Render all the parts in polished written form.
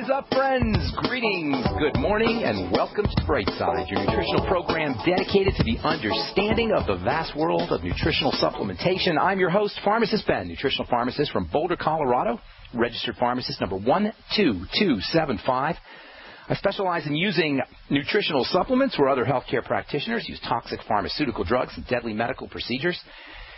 What is up, friends? Greetings, good morning, and welcome to Brightside, your nutritional program dedicated to the understanding of the vast world of nutritional supplementation. I'm your host, Pharmacist Ben, nutritional pharmacist from Boulder, Colorado, registered pharmacist number 12275. I specialize in using nutritional supplements where other healthcare practitioners use toxic pharmaceutical drugs and deadly medical procedures.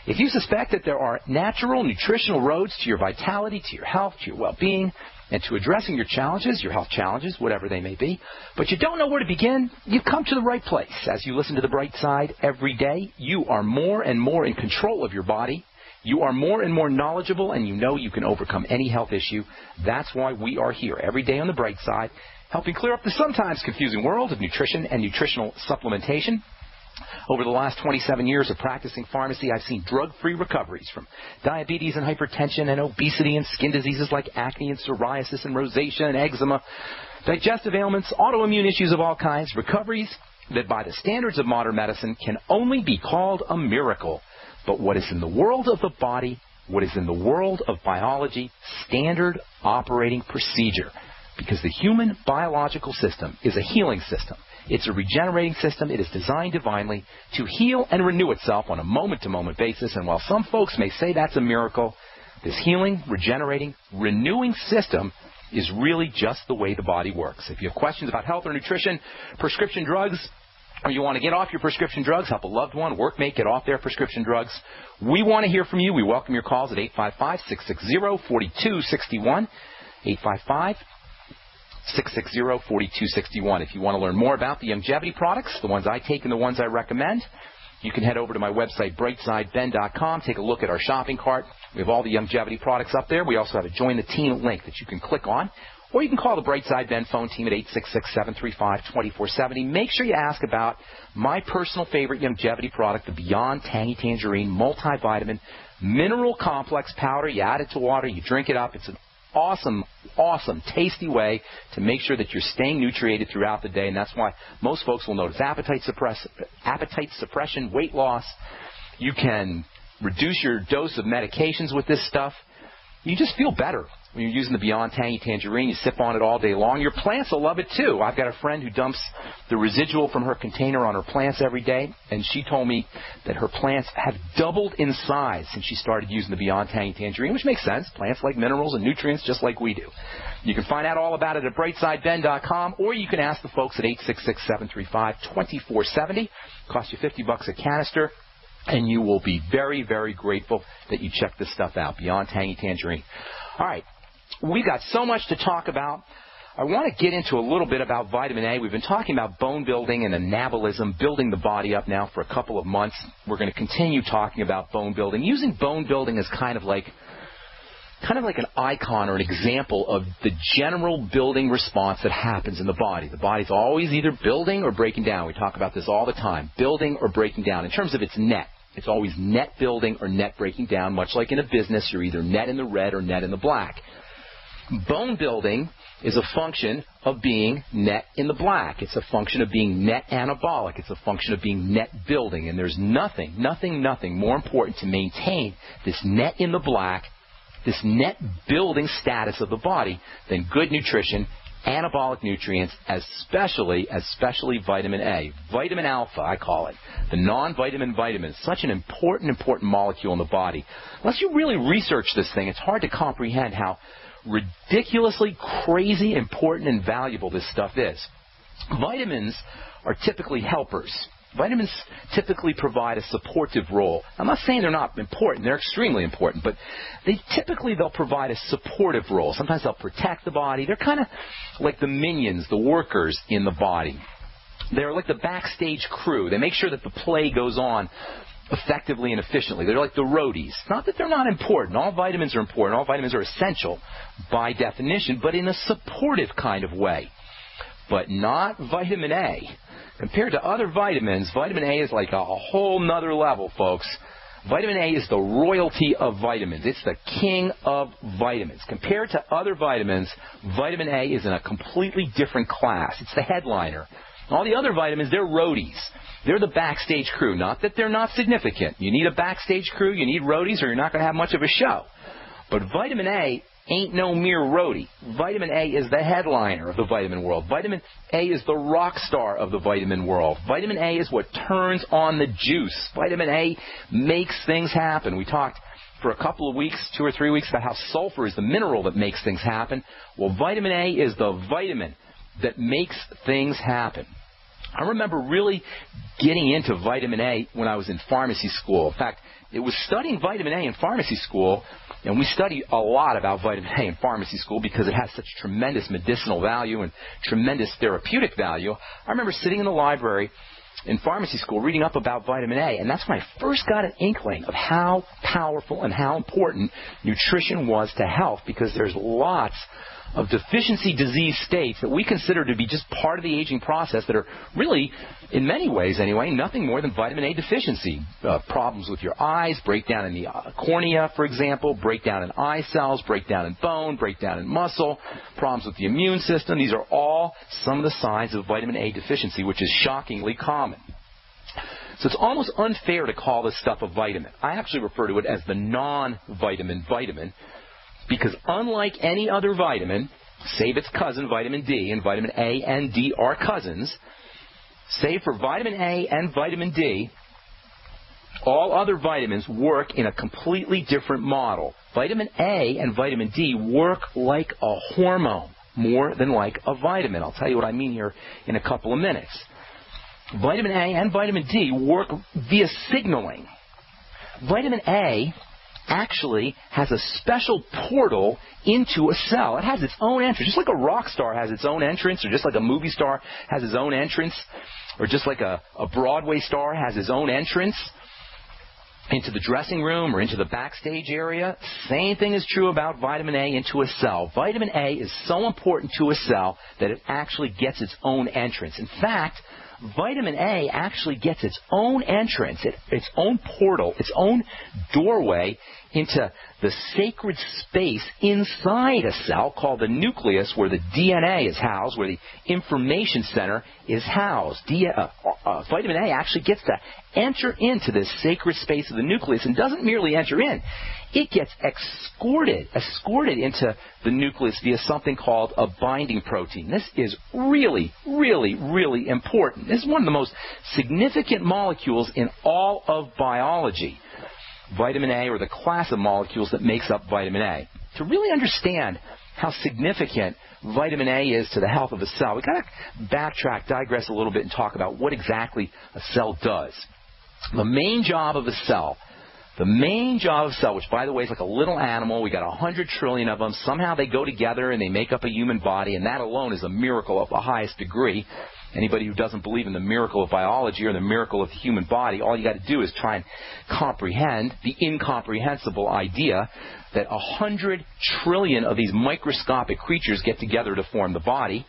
If you suspect that there are natural nutritional roads to your vitality, to your health, to your well-being, and to addressing your challenges, your health challenges, whatever they may be, but you don't know where to begin, you've come to the right place. As you listen to The Bright Side every day, you are more and more in control of your body. You are more and more knowledgeable, and you know you can overcome any health issue. That's why we are here every day on The Bright Side, helping clear up the sometimes confusing world of nutrition and nutritional supplementation. Over the last 27 years of practicing pharmacy, I've seen drug-free recoveries from diabetes and hypertension and obesity and skin diseases like acne and psoriasis and rosacea and eczema, digestive ailments, autoimmune issues of all kinds, recoveries that by the standards of modern medicine can only be called a miracle. But what is in the world of the body, what is in the world of biology, standard operating procedure. Because the human biological system is a healing system. It's a regenerating system. It is designed divinely to heal and renew itself on a moment-to-moment basis. And while some folks may say that's a miracle, this healing, regenerating, renewing system is really just the way the body works. If you have questions about health or nutrition, prescription drugs, or you want to get off your prescription drugs, help a loved one, workmate get off their prescription drugs, we want to hear from you. We welcome your calls at 855-660-4261, 855-660-4261. If you want to learn more about the longevity products, the ones I take and the ones I recommend, you can head over to my website, brightsideben.com. Take a look at our shopping cart. We have all the longevity products up there. We also have a Join the Team link that you can click on. Or you can call the Brightside Ben phone team at 866-735-2470. Make sure you ask about my personal favorite longevity product, the Beyond Tangy Tangerine Multivitamin Mineral Complex Powder. You add it to water, you drink it up. It's an awesome, tasty way to make sure that you're staying nutriated throughout the day, and that's why most folks will notice appetite suppression, weight loss. You can reduce your dose of medications with this stuff. You just feel better when you're using the Beyond Tangy Tangerine. You sip on it all day long. Your plants will love it too. I've got a friend who dumps the residual from her container on her plants every day, and she told me that her plants have doubled in size since she started using the Beyond Tangy Tangerine, which makes sense. Plants like minerals and nutrients just like we do. You can find out all about it at brightsideben.com, or you can ask the folks at 866-735-2470. Costs you $50 a canister, and you will be very, very grateful that you check this stuff out, Beyond Tangy Tangerine. All right. We've got so much to talk about. I want to get into a little bit about vitamin A. We've been talking about bone building and anabolism, building the body up now for a couple of months. We're going to continue talking about bone building, using bone building as kind of like an icon or an example of the general building response that happens in the body. The body's always either building or breaking down. We talk about this all the time, building or breaking down. In terms of its net, it's always net building or net breaking down, much like in a business, you're either net in the red or net in the black. Bone building is a function of being net in the black. It's a function of being net anabolic. It's a function of being net building. And there's nothing more important to maintain this net in the black, this net building status of the body than good nutrition, anabolic nutrients, especially vitamin A. Vitamin alpha, I call it. The non-vitamin vitamin. It's such an important molecule in the body. Unless you really research this thing, it's hard to comprehend how ridiculously crazy, important, and valuable this stuff is. Vitamins are typically helpers. Vitamins typically provide a supportive role. I'm not saying they're not important. They're extremely important, but they'll provide a supportive role. Sometimes they'll protect the body. They're kind of like the minions, the workers in the body. They're like the backstage crew. They make sure that the play goes on effectively and efficiently. They're like the roadies. Not that they're not important. All vitamins are important. All vitamins are essential by definition, but in a supportive kind of way. But not vitamin A. Compared to other vitamins, vitamin A is like a whole nother level, folks. Vitamin A is the royalty of vitamins. It's the king of vitamins. Compared to other vitamins, vitamin A is in a completely different class. It's the headliner. All the other vitamins, they're roadies. They're the backstage crew. Not that they're not significant. You need a backstage crew, you need roadies, or you're not going to have much of a show. But vitamin A ain't no mere roadie. Vitamin A is the headliner of the vitamin world. Vitamin A is the rock star of the vitamin world. Vitamin A is what turns on the juice. Vitamin A makes things happen. We talked for a couple of weeks, 2 or 3 weeks, about how sulfur is the mineral that makes things happen. Well, vitamin A is the vitamin that makes things happen. I remember really getting into vitamin A when I was in pharmacy school. In fact, it was studying vitamin A in pharmacy school, and we study a lot about vitamin A in pharmacy school because it has such tremendous medicinal value and tremendous therapeutic value. I remember sitting in the library in pharmacy school reading up about vitamin A, and that's when I first got an inkling of how powerful and how important nutrition was to health, because there's lots of deficiency disease states that we consider to be just part of the aging process that are really, in many ways anyway, nothing more than vitamin A deficiency. Problems with your eyes, breakdown in the cornea, for example, breakdown in eye cells, breakdown in bone, breakdown in muscle, problems with the immune system. These are all some of the signs of vitamin A deficiency, which is shockingly common. So it's almost unfair to call this stuff a vitamin. I actually refer to it as the non-vitamin vitamin, because unlike any other vitamin, save its cousin vitamin D, and vitamin A and D are cousins, save for vitamin A and vitamin D, all other vitamins work in a completely different model. Vitamin A and vitamin D work like a hormone more than like a vitamin. I'll tell you what I mean here in a couple of minutes. Vitamin A and vitamin D work via signaling. Vitamin A actually has a special portal into a cell. It has its own entrance, just like a rock star has its own entrance, or just like a movie star has his own entrance, or just like a Broadway star has his own entrance into the dressing room or into the backstage area. Same thing is true about vitamin A into a cell. Vitamin A is so important to a cell that it actually gets its own entrance. In fact, vitamin A actually gets its own entrance, its own portal, its own doorway into the sacred space inside a cell called the nucleus, where the DNA is housed, where the information center is housed. Vitamin A actually gets to enter into this sacred space of the nucleus, and doesn't merely enter in. It gets escorted into the nucleus via something called a binding protein. This is really, really, really important. This is one of the most significant molecules in all of biology. Vitamin A, or the class of molecules that makes up vitamin A. To really understand how significant vitamin A is to the health of a cell, we've got to backtrack, digress a little bit, and talk about what exactly a cell does. The main job of a cell, which, by the way, is like a little animal. We got 100 trillion of them. Somehow they go together and they make up a human body, and that alone is a miracle of the highest degree. Anybody who doesn't believe in the miracle of biology or the miracle of the human body, all you got to do is try and comprehend the incomprehensible idea that 100 trillion of these microscopic creatures get together to form the body.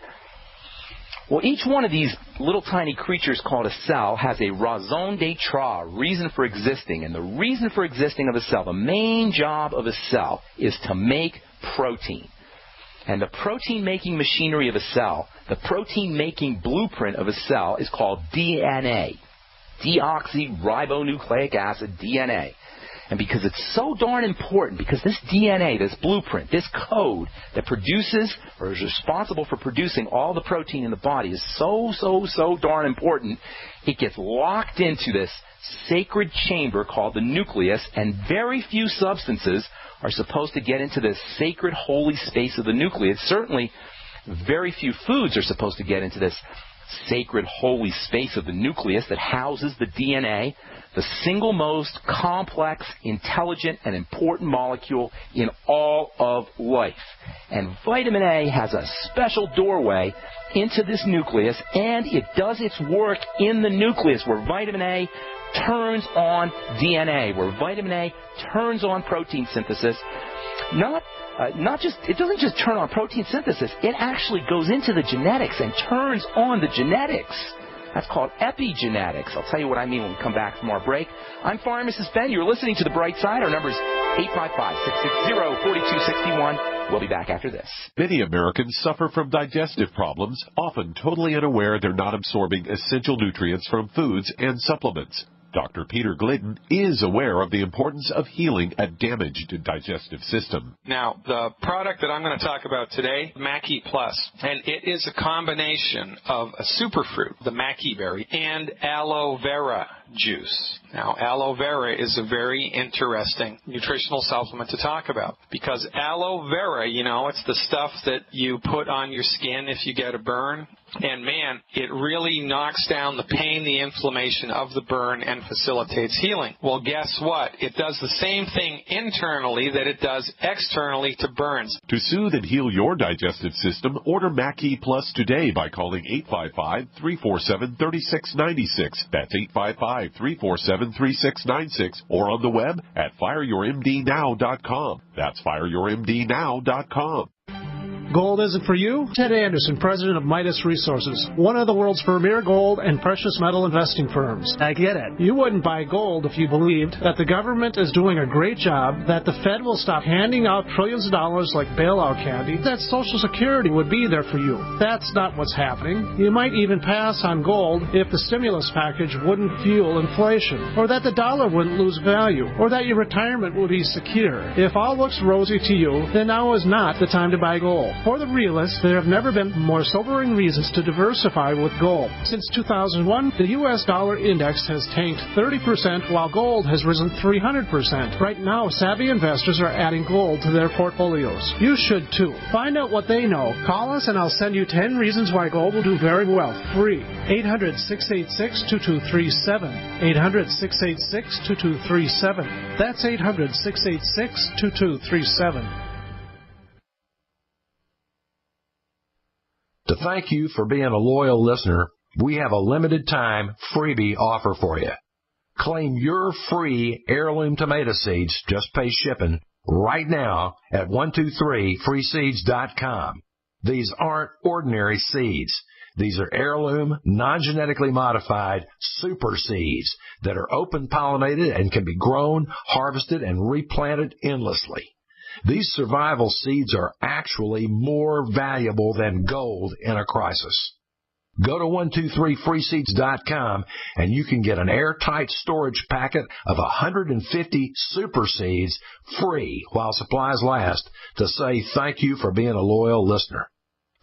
Well, each one of these little tiny creatures called a cell has a raison d'etre, reason for existing. And the reason for existing of a cell, the main job of a cell, is to make protein. And the protein-making machinery of a cell, the protein-making blueprint of a cell, is called DNA. Deoxyribonucleic acid, DNA. And because it's so darn important, because this DNA, this blueprint, this code that produces or is responsible for producing all the protein in the body is so darn important, it gets locked into this sacred chamber called the nucleus, and very few substances are supposed to get into this sacred holy space of the nucleus. Certainly, very few foods are supposed to get into this sacred holy space of the nucleus that houses the DNA, the single most complex, intelligent, and important molecule in all of life. And vitamin A has a special doorway into this nucleus, and it does its work in the nucleus, where vitamin A turns on DNA, where vitamin A turns on protein synthesis. It doesn't just turn on protein synthesis, it actually goes into the genetics and turns on the genetics. That's called epigenetics. I'll tell you what I mean when we come back from our break. I'm Pharmacist Ben. You're listening to The Bright Side. Our number is 855-660-4261. We'll be back after this. Many Americans suffer from digestive problems, often totally unaware they're not absorbing essential nutrients from foods and supplements. Dr. Peter Glidden is aware of the importance of healing a damaged digestive system. Now, the product that I'm going to talk about today, Mackey Plus, and it is a combination of a superfruit, the Mackey berry, and aloe vera juice. Now, aloe vera is a very interesting nutritional supplement to talk about because aloe vera, it's the stuff that you put on your skin if you get a burn. And, man, it really knocks down the pain, the inflammation of the burn, and facilitates healing. Well, guess what? It does the same thing internally that it does externally to burns. To soothe and heal your digestive system, order Mackey Plus today by calling 855-347-3696. That's 855-347-3696. Or on the web at fireyourmdnow.com. That's fireyourmdnow.com. Gold isn't for you? Ted Anderson, president of Midas Resources, one of the world's premier gold and precious metal investing firms. I get it. You wouldn't buy gold if you believed that the government is doing a great job, that the Fed will stop handing out trillions of dollars like bailout candy, that Social Security would be there for you. That's not what's happening. You might even pass on gold if the stimulus package wouldn't fuel inflation, or that the dollar wouldn't lose value, or that your retirement would be secure. If all looks rosy to you, then now is not the time to buy gold. For the realists, there have never been more sobering reasons to diversify with gold. Since 2001, the U.S. dollar index has tanked 30%, while gold has risen 300%. Right now, savvy investors are adding gold to their portfolios. You should too. Find out what they know. Call us and I'll send you 10 reasons why gold will do very well. Free. 800-686-2237. 800-686-2237. That's 800-686-2237. To thank you for being a loyal listener, we have a limited time freebie offer for you. Claim your free heirloom tomato seeds, just pay shipping, right now at 123freeseeds.com. These aren't ordinary seeds. These are heirloom, non-genetically modified super seeds that are open pollinated and can be grown, harvested, and replanted endlessly. These survival seeds are actually more valuable than gold in a crisis. Go to 123freeseeds.com and you can get an airtight storage packet of 150 super seeds free while supplies last to say thank you for being a loyal listener.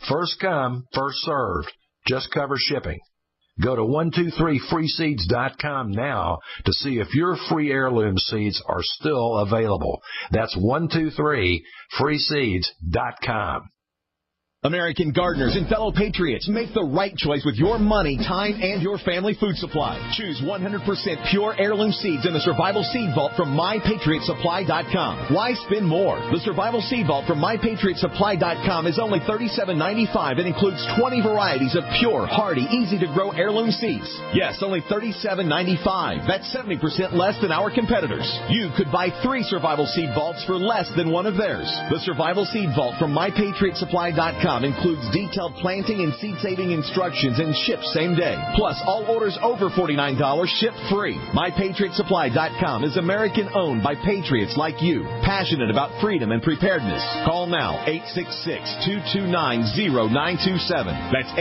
First come, first served. Just cover shipping. Go to 123freeseeds.com now to see if your free heirloom seeds are still available. That's 123freeseeds.com. American gardeners and fellow patriots, make the right choice with your money, time, and your family food supply. Choose 100% pure heirloom seeds in the Survival Seed Vault from MyPatriotSupply.com. Why spend more? The Survival Seed Vault from MyPatriotSupply.com is only $37.95 and includes 20 varieties of pure, hardy, easy-to-grow heirloom seeds. Yes, only $37.95. That's 70% less than our competitors. You could buy 3 Survival Seed Vaults for less than one of theirs. The Survival Seed Vault from MyPatriotSupply.com includes detailed planting and seed-saving instructions and ships same day. Plus, all orders over $49 ship free. MyPatriotSupply.com is American-owned by patriots like you, passionate about freedom and preparedness. Call now, 866-229-0927. That's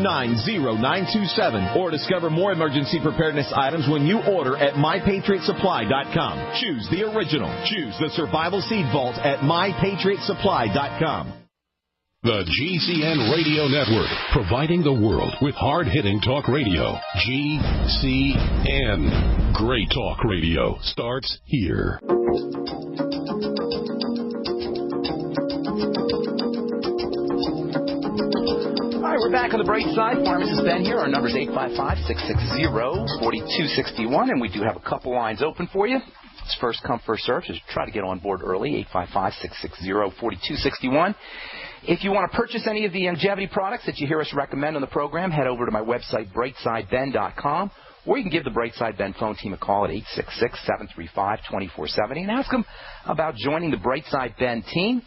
866-229-0927. Or discover more emergency preparedness items when you order at MyPatriotSupply.com. Choose the original. Choose the Survival Seed Vault at MyPatriotSupply.com. The GCN Radio Network, providing the world with hard-hitting talk radio. GCN. Great talk radio starts here. All right, we're back on the bright side. Pharmacist Ben here. Our number is 855-660-4261, and we do have a couple lines open for you. It's first come, first served, so try to get on board early, 855-660-4261. If you want to purchase any of the longevity products that you hear us recommend on the program, head over to my website, brightsideben.com, or you can give the Brightside Ben phone team a call at 866-735-2470 and ask them about joining the Brightside Ben team.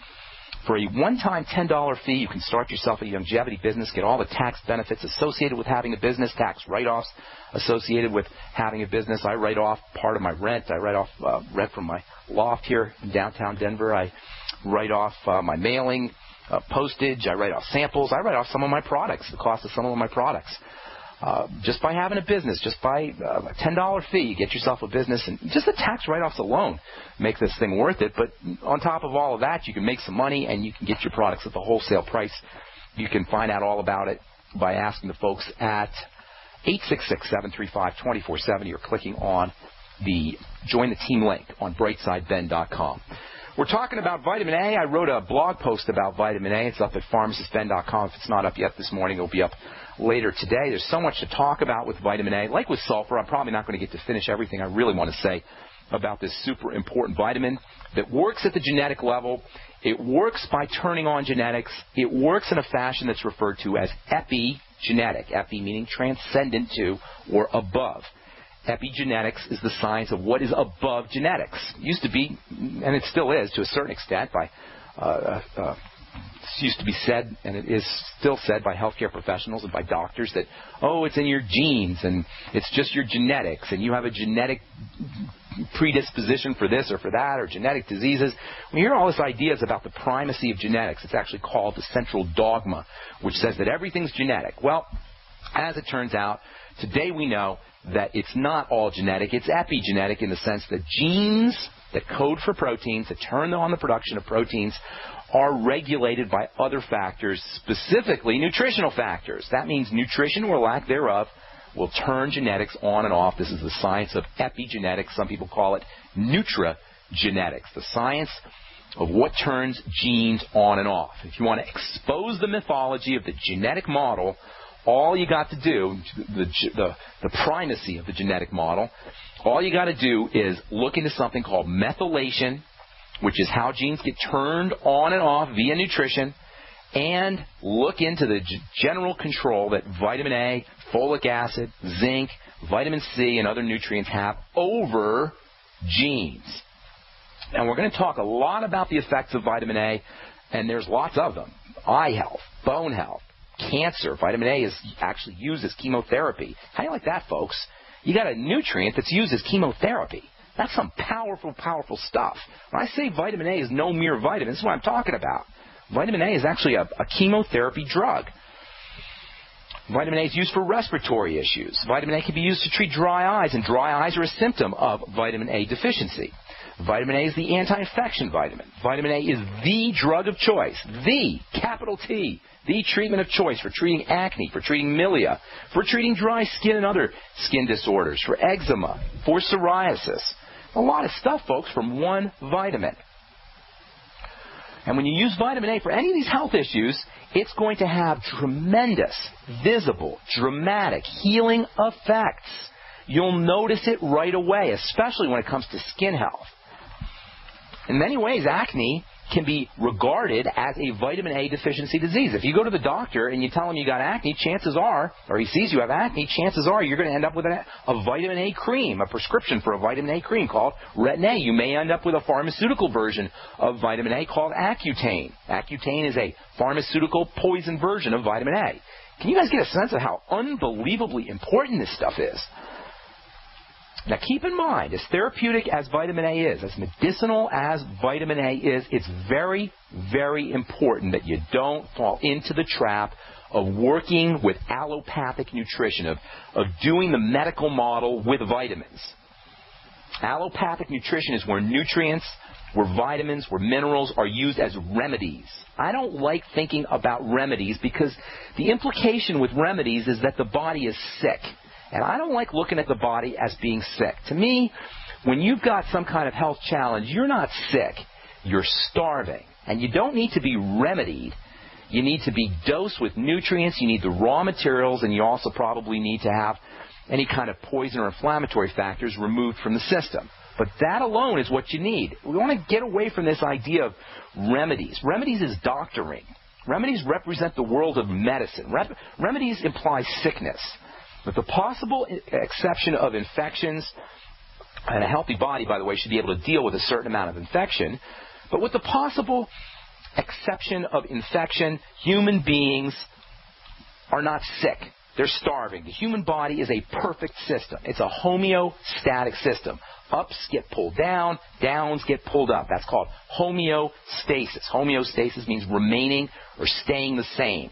For a one-time $10 fee, you can start yourself a longevity business, get all the tax benefits associated with having a business, tax write-offs associated with having a business. I write off part of my rent. I write off rent from my loft here in downtown Denver. I write off my mailing, postage. I write off samples. I write off some of my products, the cost of some of my products. Just by having a business, just by a $10 fee, you get yourself a business, and just the tax write-offs alone make this thing worth it. But on top of all of that, you can make some money, and you can get your products at the wholesale price. You can find out all about it by asking the folks at 866-735-2470 or clicking on the Join the Team link on brightsideben.com. We're talking about vitamin A. I wrote a blog post about vitamin A. It's up at pharmacistben.com. If it's not up yet this morning, it'll be up later today. There's so much to talk about with vitamin A. Like with sulfur, I'm probably not going to get to finish everything I really want to say about this super important vitamin that works at the genetic level. It works by turning on genetics. It works in a fashion that's referred to as epigenetic. Epi meaning transcendent to or above. Epigenetics is the science of what is above genetics. It used to be, and it still is to a certain extent, by it used to be said, and it is still said by healthcare professionals and by doctors that, oh, it's in your genes and it's just your genetics and you have a genetic predisposition for this or for that or genetic diseases. We hear all these ideas about the primacy of genetics. It's actually called the central dogma, which says that everything's genetic. Well, as it turns out, today we know that it's not all genetic. It's epigenetic in the sense that genes that code for proteins, that turn on the production of proteins, are regulated by other factors, specifically nutritional factors. That means nutrition or lack thereof will turn genetics on and off. This is the science of epigenetics. Some people call it nutrigenetics, the science of what turns genes on and off. If you want to expose the mythology of the genetic model, all you got to do, the primacy of the genetic model, all you got to do is look into something called methylation, which is how genes get turned on and off via nutrition, and look into the general control that vitamin A, folic acid, zinc, vitamin C, and other nutrients have over genes. And we're going to talk a lot about the effects of vitamin A, and there's lots of them. Eye health, bone health, cancer. Vitamin A is actually used as chemotherapy. How do you like that, folks? You got a nutrient that's used as chemotherapy. That's some powerful, powerful stuff. When I say vitamin A is no mere vitamin, this is what I'm talking about. Vitamin A is actually a chemotherapy drug. Vitamin A is used for respiratory issues. Vitamin A can be used to treat dry eyes, and dry eyes are a symptom of vitamin A deficiency. Vitamin A is the anti-infection vitamin. Vitamin A is the drug of choice, the, capital T, the treatment of choice for treating acne, for treating milia, for treating dry skin and other skin disorders, for eczema, for psoriasis. A lot of stuff, folks, from one vitamin. And when you use vitamin A for any of these health issues, it's going to have tremendous, visible, dramatic healing effects. You'll notice it right away, especially when it comes to skin health. In many ways, acne can be regarded as a vitamin A deficiency disease. If you go to the doctor and you tell him you got acne, chances are, or he sees you have acne, chances are you're going to end up with a vitamin A cream, a prescription for a vitamin A cream called Retin A. You may end up with a pharmaceutical version of vitamin A called Accutane. Accutane is a pharmaceutical poison version of vitamin A. Can you guys get a sense of how unbelievably important this stuff is? Now, keep in mind, as therapeutic as vitamin A is, as medicinal as vitamin A is, it's very, very important that you don't fall into the trap of working with allopathic nutrition, of doing the medical model with vitamins. Allopathic nutrition is where nutrients, where vitamins, where minerals are used as remedies. I don't like thinking about remedies because the implication with remedies is that the body is sick. And I don't like looking at the body as being sick. To me, when you've got some kind of health challenge, you're not sick. You're starving. And you don't need to be remedied. You need to be dosed with nutrients. You need the raw materials. And you also probably need to have any kind of poison or inflammatory factors removed from the system. But that alone is what you need. We want to get away from this idea of remedies. Remedies is doctoring. Remedies represent the world of medicine. Remedies imply sickness. With the possible exception of infections, and a healthy body, by the way, should be able to deal with a certain amount of infection, but with the possible exception of infection, human beings are not sick. They're starving. The human body is a perfect system. It's a homeostatic system. Ups get pulled down, downs get pulled up. That's called homeostasis. Homeostasis means remaining or staying the same.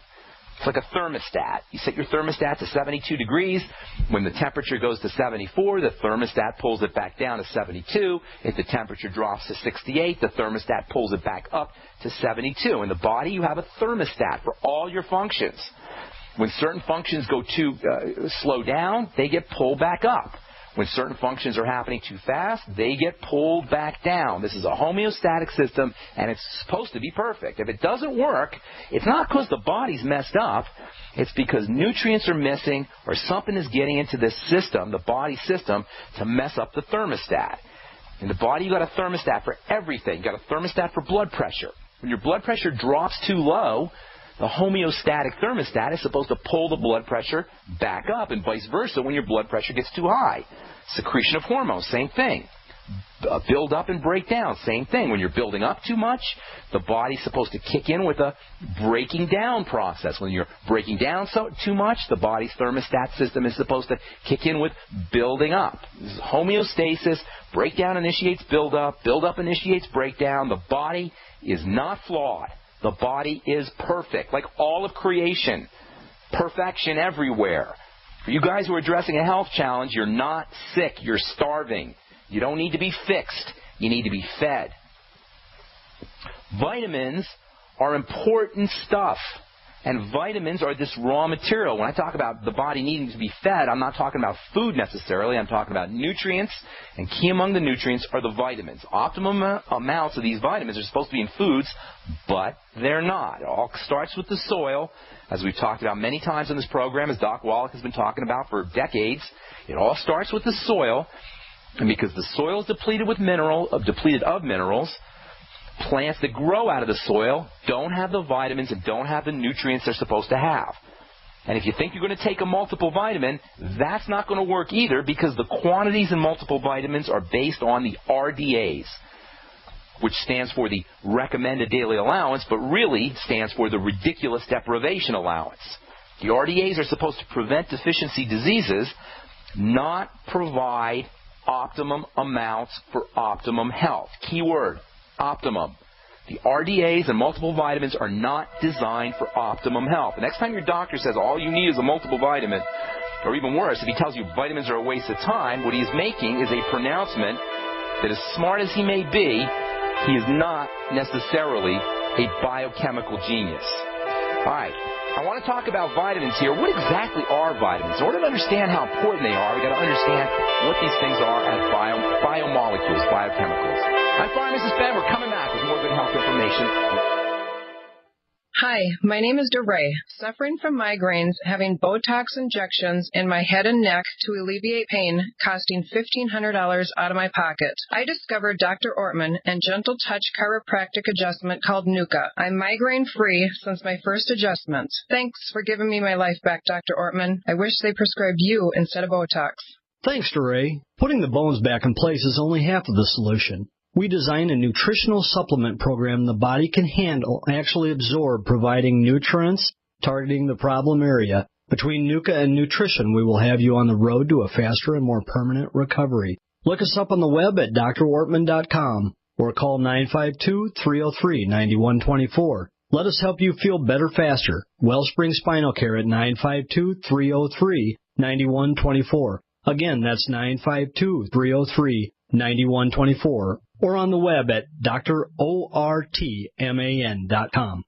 It's like a thermostat. You set your thermostat to 72 degrees. When the temperature goes to 74, the thermostat pulls it back down to 72. If the temperature drops to 68, the thermostat pulls it back up to 72. In the body, you have a thermostat for all your functions. When certain functions go too slow down, they get pulled back up. When certain functions are happening too fast, they get pulled back down. This is a homeostatic system, and it's supposed to be perfect. If it doesn't work, it's not because the body's messed up. It's because nutrients are missing or something is getting into this system, the body system, to mess up the thermostat. In the body, you've got a thermostat for everything. You've got a thermostat for blood pressure. When your blood pressure drops too low, the homeostatic thermostat is supposed to pull the blood pressure back up, and vice versa when your blood pressure gets too high. Secretion of hormones, same thing. Build up and break down, same thing. When you're building up too much, the body's supposed to kick in with a breaking down process. When you're breaking down too much, the body's thermostat system is supposed to kick in with building up. This is homeostasis. Breakdown initiates build up initiates breakdown. The body is not flawed. The body is perfect, like all of creation. Perfection everywhere. For you guys who are addressing a health challenge, you're not sick. You're starving. You don't need to be fixed. You need to be fed. Vitamins are important stuff. And vitamins are this raw material. When I talk about the body needing to be fed, I'm not talking about food necessarily. I'm talking about nutrients. And key among the nutrients are the vitamins. Optimum amounts of these vitamins are supposed to be in foods, but they're not. It all starts with the soil, as we've talked about many times in this program, as Doc Wallach has been talking about for decades. It all starts with the soil. And because the soil is depleted of minerals, plants that grow out of the soil don't have the vitamins and don't have the nutrients they're supposed to have. And if you think you're going to take a multiple vitamin, that's not going to work either, because the quantities in multiple vitamins are based on the RDAs, which stands for the recommended daily allowance, but really stands for the ridiculous deprivation allowance. The RDAs are supposed to prevent deficiency diseases, not provide optimum amounts for optimum health. Key word, optimum. The RDAs and multiple vitamins are not designed for optimum health. The next time your doctor says all you need is a multiple vitamin, or even worse, if he tells you vitamins are a waste of time, what he is making is a pronouncement that, as smart as he may be, he is not necessarily a biochemical genius. All right. I want to talk about vitamins here. What exactly are vitamins? In order to understand how important they are, we've got to understand what these things are as biomolecules, biochemicals. I'm Pharmacist Ben. We're coming back with more good health information. Hi, my name is DeRay, suffering from migraines, having Botox injections in my head and neck to alleviate pain, costing $1,500 out of my pocket. I discovered Dr. Ortman and Gentle Touch chiropractic adjustment called Nuka. I'm migraine-free since my first adjustment. Thanks for giving me my life back, Dr. Ortman. I wish they prescribed you instead of Botox. Thanks, DeRay. Putting the bones back in place is only half of the solution. We designed a nutritional supplement program the body can handle and actually absorb, providing nutrients, targeting the problem area. Between Nuka and nutrition, we will have you on the road to a faster and more permanent recovery. Look us up on the web at drortman.com or call 952-303-9124. Let us help you feel better faster. Wellspring Spinal Care at 952-303-9124. Again, that's 952-303-9124. Or on the web at drortman.com.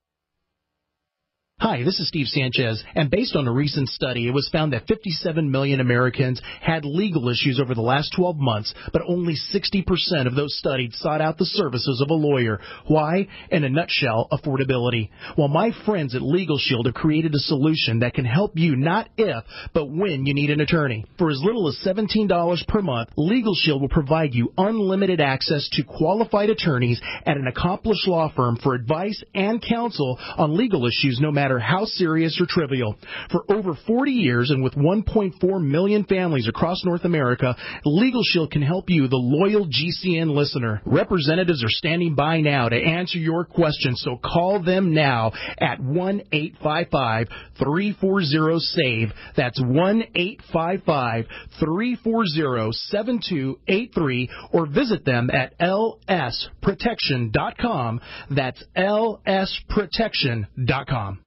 Hi, this is Steve Sanchez, and based on a recent study, it was found that 57 million Americans had legal issues over the last 12 months, but only 60% of those studied sought out the services of a lawyer. Why? In a nutshell, affordability. Well, my friends at Legal Shield have created a solution that can help you not if, but when you need an attorney. For as little as $17 per month, Legal Shield will provide you unlimited access to qualified attorneys at an accomplished law firm for advice and counsel on legal issues, no matter how serious or trivial. For over 40 years and with 1.4 million families across North America, Legal Shield can help you, the loyal GCN listener. Representatives are standing by now to answer your questions, so call them now at 1-855-340-SAVE. That's 1-855-340-7283, or visit them at lsprotection.com. That's lsprotection.com.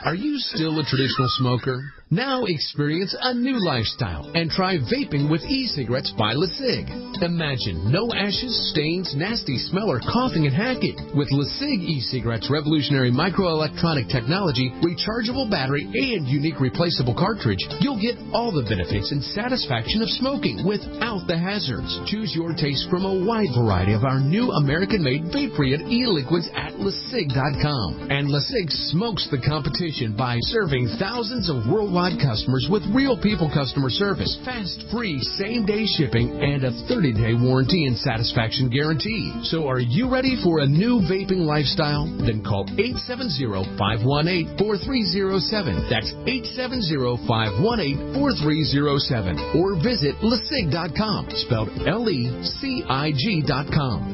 Are you still a traditional smoker? Now experience a new lifestyle and try vaping with e-cigarettes by LeSig. Imagine no ashes, stains, nasty smell, or coughing and hacking. With LeSig e-cigarettes' revolutionary microelectronic technology, rechargeable battery, and unique replaceable cartridge, you'll get all the benefits and satisfaction of smoking without the hazards. Choose your taste from a wide variety of our new American-made vape-free and e-liquids at LeSig.com. And LeSig smokes the competition by serving thousands of worldwide customers with real people customer service, fast, free, same-day shipping, and a 30-day warranty and satisfaction guarantee. So are you ready for a new vaping lifestyle? Then call 870-518-4307. That's 870-518-4307. Or visit LeSig.com, spelled LECIG.com.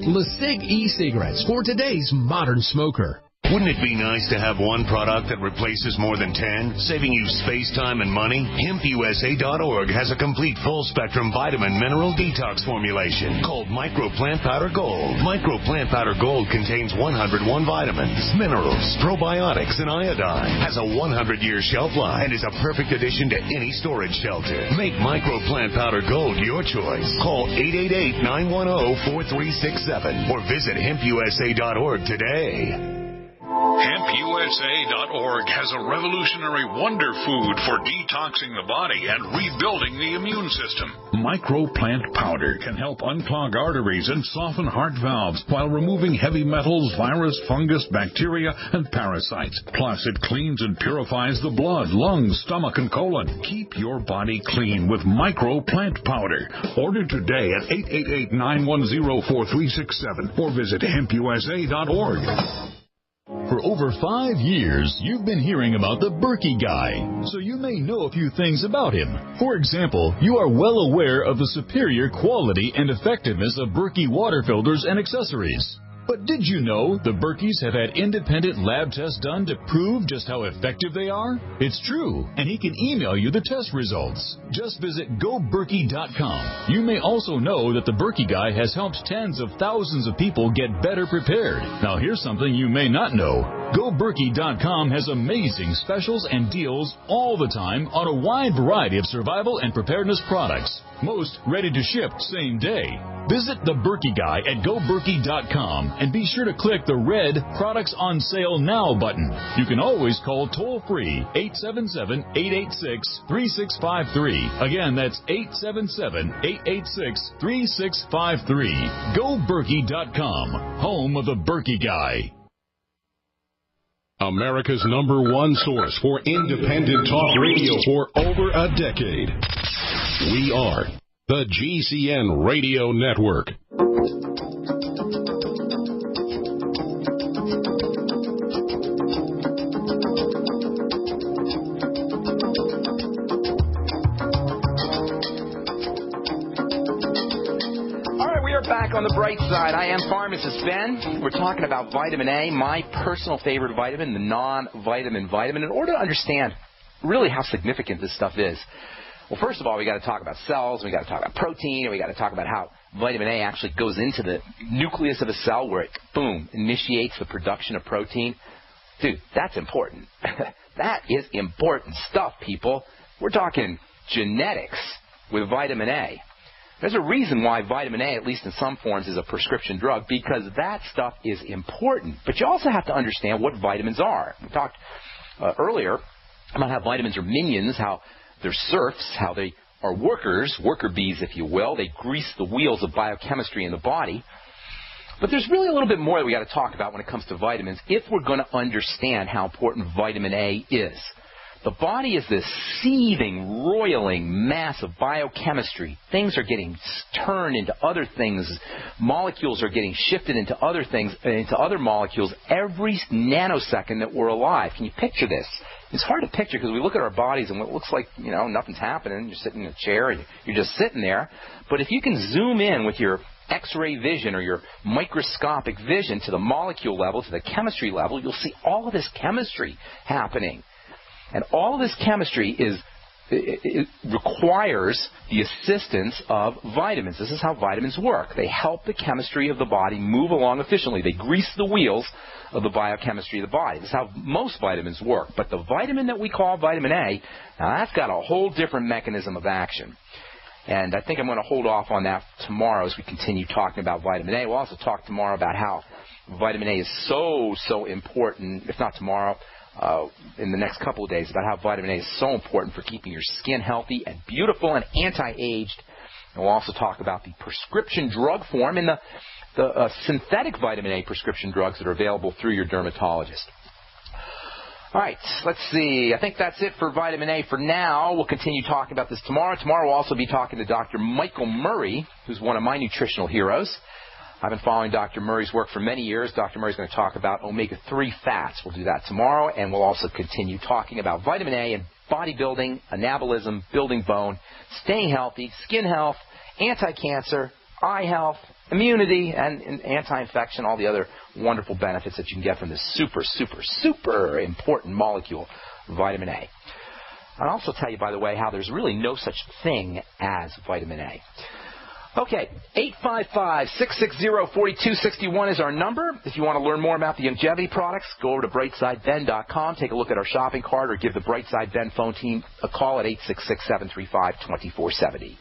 LeSig e-cigarettes for today's modern smoker. Wouldn't it be nice to have one product that replaces more than 10, saving you space, time, and money? HempUSA.org has a complete full-spectrum vitamin mineral detox formulation called Micro Plant Powder Gold. Micro Plant Powder Gold contains 101 vitamins, minerals, probiotics, and iodine. Has a 100-year shelf life and is a perfect addition to any storage shelter. Make Micro Plant Powder Gold your choice. Call 888-910-4367 or visit HempUSA.org today. HempUSA.org has a revolutionary wonder food for detoxing the body and rebuilding the immune system. Microplant powder can help unclog arteries and soften heart valves while removing heavy metals, virus, fungus, bacteria, and parasites. Plus, it cleans and purifies the blood, lungs, stomach, and colon. Keep your body clean with Microplant powder. Order today at 888-910-4367 or visit HempUSA.org. For over 5 years, you've been hearing about the Berkey guy, so you may know a few things about him. For example, you are well aware of the superior quality and effectiveness of Berkey water filters and accessories. But did you know the Berkeys have had independent lab tests done to prove just how effective they are? It's true, and he can email you the test results. Just visit GoBerkey.com. You may also know that the Berkey Guy has helped tens of thousands of people get better prepared. Now here's something you may not know. GoBerkey.com has amazing specials and deals all the time on a wide variety of survival and preparedness products. Most ready to ship same day. Visit the Berkey Guy at GoBerkey.com and be sure to click the red Products on Sale Now button. You can always call toll-free 877-886-3653. Again, that's 877-886-3653. GoBerkey.com, home of the Berkey Guy. America's #1 source for independent talk radio for over a decade. We are the GCN Radio Network. Back on the bright side, I am Pharmacist Ben. We're talking about vitamin A, my personal favorite vitamin, the non-vitamin vitamin, in order to understand really how significant this stuff is. Well, first of all, we got to talk about cells, we got to talk about protein, and we got to talk about how vitamin A actually goes into the nucleus of a cell where it, boom, initiates the production of protein. Dude, that's important. That is important stuff, people. We're talking genetics with vitamin A. There's a reason why vitamin A, at least in some forms, is a prescription drug, because that stuff is important. But you also have to understand what vitamins are. We talked earlier about how vitamins are minions, how they're serfs, how they are workers, worker bees, if you will. They grease the wheels of biochemistry in the body. But there's really a little bit more that we got to talk about when it comes to vitamins if we're going to understand how important vitamin A is. The body is this seething, roiling mass of biochemistry. Things are getting turned into other things. Molecules are getting shifted into other things, into other molecules every nanosecond that we're alive. Can you picture this? It's hard to picture because we look at our bodies and it looks like, nothing's happening. You're sitting in a chair and you're just sitting there. But if you can zoom in with your X-ray vision or your microscopic vision to the molecule level, to the chemistry level, you'll see all of this chemistry happening. And all of this chemistry is it requires the assistance of vitamins. This is how vitamins work. They help the chemistry of the body move along efficiently. They grease the wheels of the biochemistry of the body. This is how most vitamins work. But the vitamin that we call vitamin A, now that's got a whole different mechanism of action. And I think I'm going to hold off on that tomorrow as we continue talking about vitamin A. We'll also talk tomorrow about how vitamin A is so important, if not tomorrow, in the next couple of days, about how vitamin A is so important for keeping your skin healthy and beautiful and anti-aged. And we'll also talk about the prescription drug form and the synthetic vitamin A prescription drugs that are available through your dermatologist. All right, let's see. I think that's it for vitamin A for now. We'll continue talking about this tomorrow. Tomorrow we'll also be talking to Dr. Michael Murray, who's one of my nutritional heroes. I've been following Dr. Murray's work for many years. Dr. Murray's going to talk about omega-3 fats. We'll do that tomorrow, and we'll also continue talking about vitamin A and bodybuilding, anabolism, building bone, staying healthy, skin health, anti-cancer, eye health, immunity, and anti-infection, all the other wonderful benefits that you can get from this super important molecule, vitamin A. I'll also tell you, by the way, how there's really no such thing as vitamin A. Okay, 855-660-4261 is our number. If you want to learn more about the longevity products, go over to brightsideben.com, take a look at our shopping cart, or give the Brightside Ben phone team a call at 866-735-2470.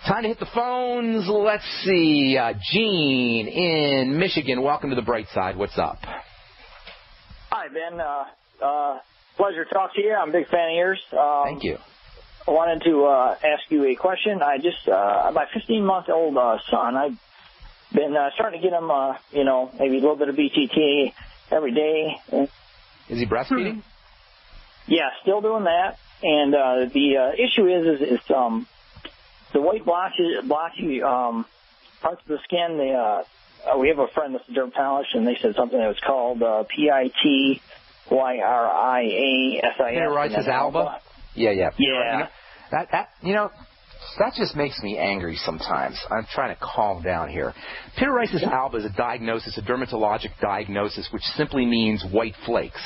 Time to hit the phones. Let's see. Gene in Michigan, welcome to the Brightside. What's up? Hi, Ben. Pleasure to talk to you. I'm a big fan of yours. Thank you. I wanted to ask you a question. I just, my 15-month-old son, I've been starting to get him, maybe a little bit of BTT every day. Is he breastfeeding? Yeah, still doing that. And the issue is the white blotchy parts of the skin. We have a friend that's a dermatologist, and they said something that was called PITYRIASIS. Pityriasis alba? Yeah. That just makes me angry sometimes. I'm trying to calm down here. Pityriasis alba is a diagnosis, a dermatologic diagnosis, which simply means white flakes.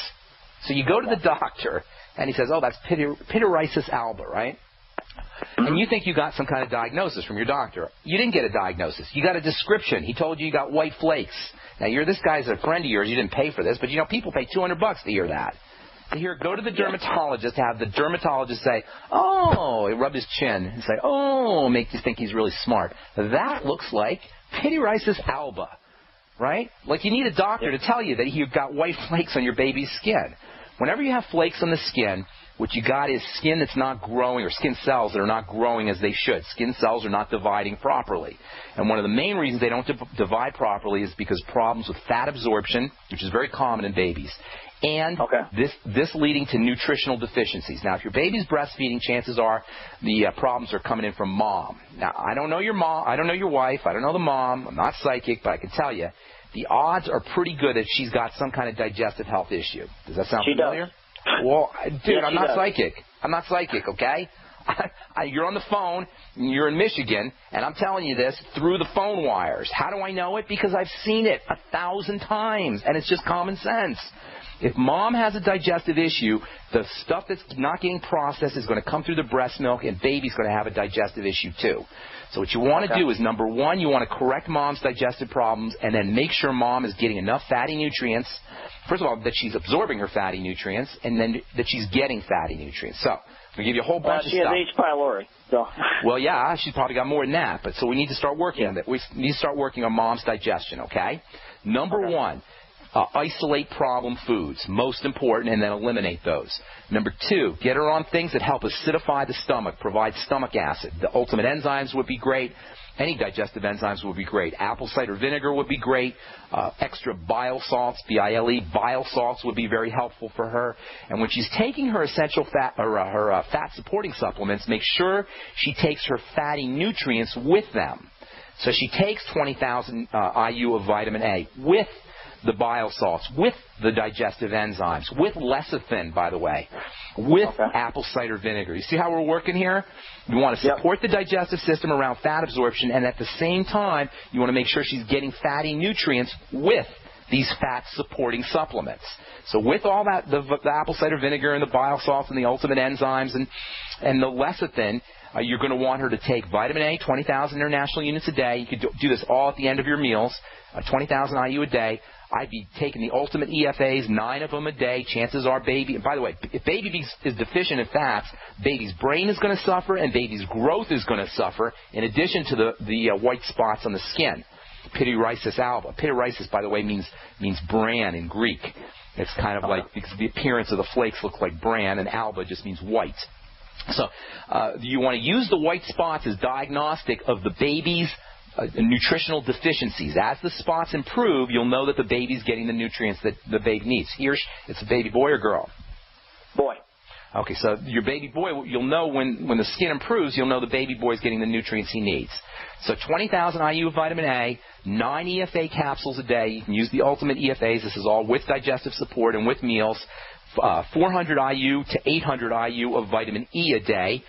So you go to the doctor, and he says, oh, that's pityriasis alba, right? And you think you got some kind of diagnosis from your doctor. You didn't get a diagnosis. You got a description. He told you got white flakes. Now, this guy's a friend of yours. You didn't pay for this, but, people pay $200 to hear that. Go to the dermatologist, have the dermatologist say, oh, he rub his chin and say, oh, make you think he's really smart. That looks like pityriasis alba, right? Like you need a doctor to tell you that you've got white flakes on your baby's skin. Whenever you have flakes on the skin, what you got is skin that's not growing, or skin cells that are not growing as they should. Skin cells are not dividing properly. And one of the main reasons they don't divide properly is because problems with fat absorption, which is very common in babies, and this leading to nutritional deficiencies. Now, if your baby's breastfeeding, chances are the problems are coming in from mom. Now, I don't know your mom. I don't know your wife. I don't know the mom. I'm not psychic, but I can tell you the odds are pretty good that she's got some kind of digestive health issue. Does that sound familiar? Does. Well, dude, yes, I'm not psychic. I'm not psychic, okay? You're on the phone, you're in Michigan, and I'm telling you this through the phone wires. How do I know it? Because I've seen it 1,000 times, and it's just common sense. If mom has a digestive issue, the stuff that's not getting processed is going to come through the breast milk, and baby's going to have a digestive issue too. So what you want to do is, number one, you want to correct mom's digestive problems, and then make sure mom is getting enough fatty nutrients. First of all, that she's absorbing her fatty nutrients, and then that she's getting fatty nutrients. So I'm going to give you a whole bunch of stuff. She has H. pylori. So. Well, yeah, she's probably got more than that. But so we need to start working on that. We need to start working on mom's digestion, okay? Number one. Isolate problem foods, most important, and then eliminate those. Number two, get her on things that help acidify the stomach, provide stomach acid. The ultimate enzymes would be great. Any digestive enzymes would be great. Apple cider vinegar would be great. Extra bile salts, B-I-L-E, bile salts would be very helpful for her. And when she's taking her essential fat or her fat-supporting supplements, make sure she takes her fatty nutrients with them. So she takes 20,000 IU of vitamin A with the bile salts, with the digestive enzymes, with lecithin, by the way, with apple cider vinegar. You see how we're working here? You want to support the digestive system around fat absorption, and at the same time, you want to make sure she's getting fatty nutrients with these fat-supporting supplements. So with all that, the apple cider vinegar and the bile salts and the ultimate enzymes and the lecithin, you're going to want her to take vitamin A, 20,000 international units a day. You could do this all at the end of your meals, 20,000 IU a day. I'd be taking the ultimate EFAs, 9 of them a day. Chances are baby, and by the way, if baby is deficient in fats, baby's brain is going to suffer and baby's growth is going to suffer, in addition to the white spots on the skin. Pityriasis alba. Pityriasis, by the way, means bran in Greek. It's kind of like, because the appearance of the flakes look like bran, and alba just means white. So you want to use the white spots as diagnostic of the baby's nutritional deficiencies. As the spots improve, you'll know that the baby's getting the nutrients that the baby needs. Here, it's a baby boy or girl? Boy. Okay, so your baby boy, you'll know when the skin improves, you'll know the baby boy's getting the nutrients he needs. So 20,000 IU of vitamin A, 9 EFA capsules a day. You can use the ultimate EFAs. This is all with digestive support and with meals. 400 IU to 800 IU of vitamin E a day.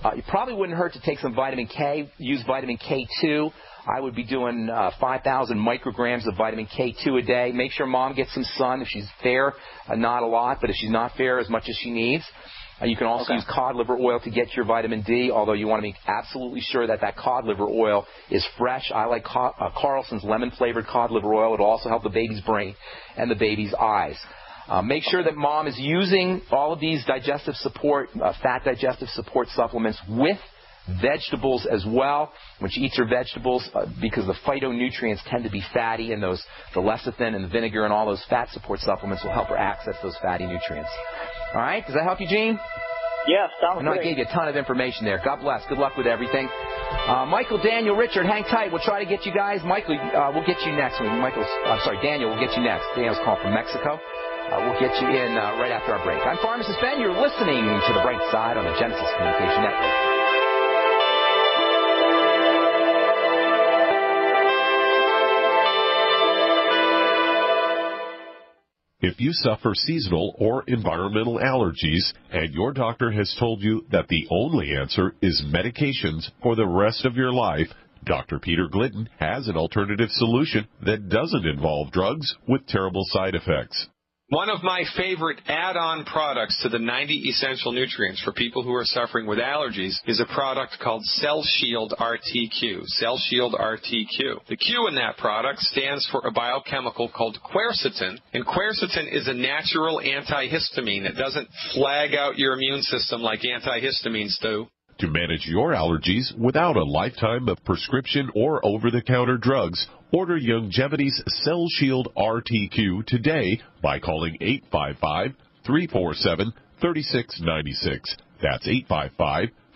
It probably wouldn't hurt to take some vitamin K. Use vitamin K2. I would be doing 5,000 micrograms of vitamin K2 a day. Make sure mom gets some sun. If she's fair, not a lot, but if she's not fair, as much as she needs. You can also use cod liver oil to get your vitamin D, although you want to be absolutely sure that cod liver oil is fresh. I like Carlson's lemon-flavored cod liver oil. It will also help the baby's brain and the baby's eyes. Make sure that mom is using all of these digestive support, fat digestive support supplements with vegetables as well when she eats her vegetables, because the phytonutrients tend to be fatty, and the lecithin and the vinegar and all those fat support supplements will help her access those fatty nutrients. All right? Does that help you, Gene? Yes, sounds great. I gave you a ton of information there. God bless. Good luck with everything. Michael, Daniel, Richard, hang tight. We'll try to get you guys. Michael, we'll get you next. Daniel, we'll get you next. Daniel's calling from Mexico. We'll get you in right after our break. I'm Pharmacist Ben. You're listening to The Bright Side on the Genesis Communication Network. If you suffer seasonal or environmental allergies and your doctor has told you that the only answer is medications for the rest of your life, Dr. Peter Glidden has an alternative solution that doesn't involve drugs with terrible side effects. One of my favorite add-on products to the 90 essential nutrients for people who are suffering with allergies is a product called Cell Shield RTQ. Cell Shield RTQ. The Q in that product stands for a biochemical called quercetin, and quercetin is a natural antihistamine. It doesn't flag out your immune system like antihistamines do. To manage your allergies without a lifetime of prescription or over-the-counter drugs, order Youngevity's Cell Shield RTQ today by calling 855-347-3696. That's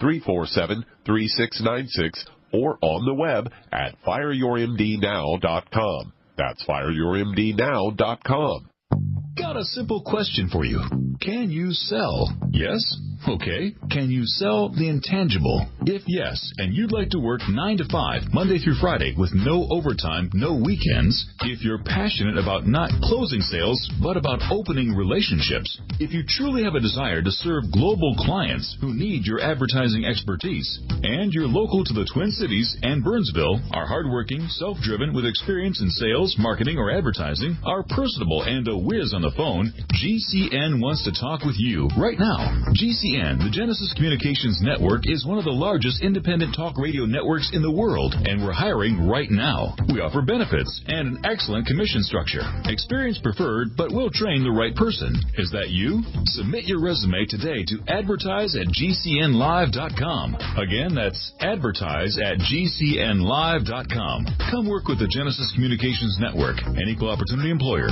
855-347-3696, or on the web at fireyourmdnow.com. That's fireyourmdnow.com. Got a simple question for you. Can you sell? Yes? Okay. Can you sell the intangible? If yes, and you'd like to work 9 to 5, Monday through Friday, with no overtime, no weekends, if you're passionate about not closing sales, but about opening relationships, if you truly have a desire to serve global clients who need your advertising expertise, and you're local to the Twin Cities and Burnsville, are hardworking, self-driven, with experience in sales, marketing, or advertising, are personable, and a whiz on the phone, GCN wants to talk with you right now. GCN, the Genesis Communications Network, is one of the largest independent talk radio networks in the world, and we're hiring right now. We offer benefits and an excellent commission structure. Experience preferred, but we'll train the right person. Is that you? Submit your resume today to advertise@gcnlive.com. Again, that's advertise@gcnlive.com. Come work with the Genesis Communications Network, an equal opportunity employer.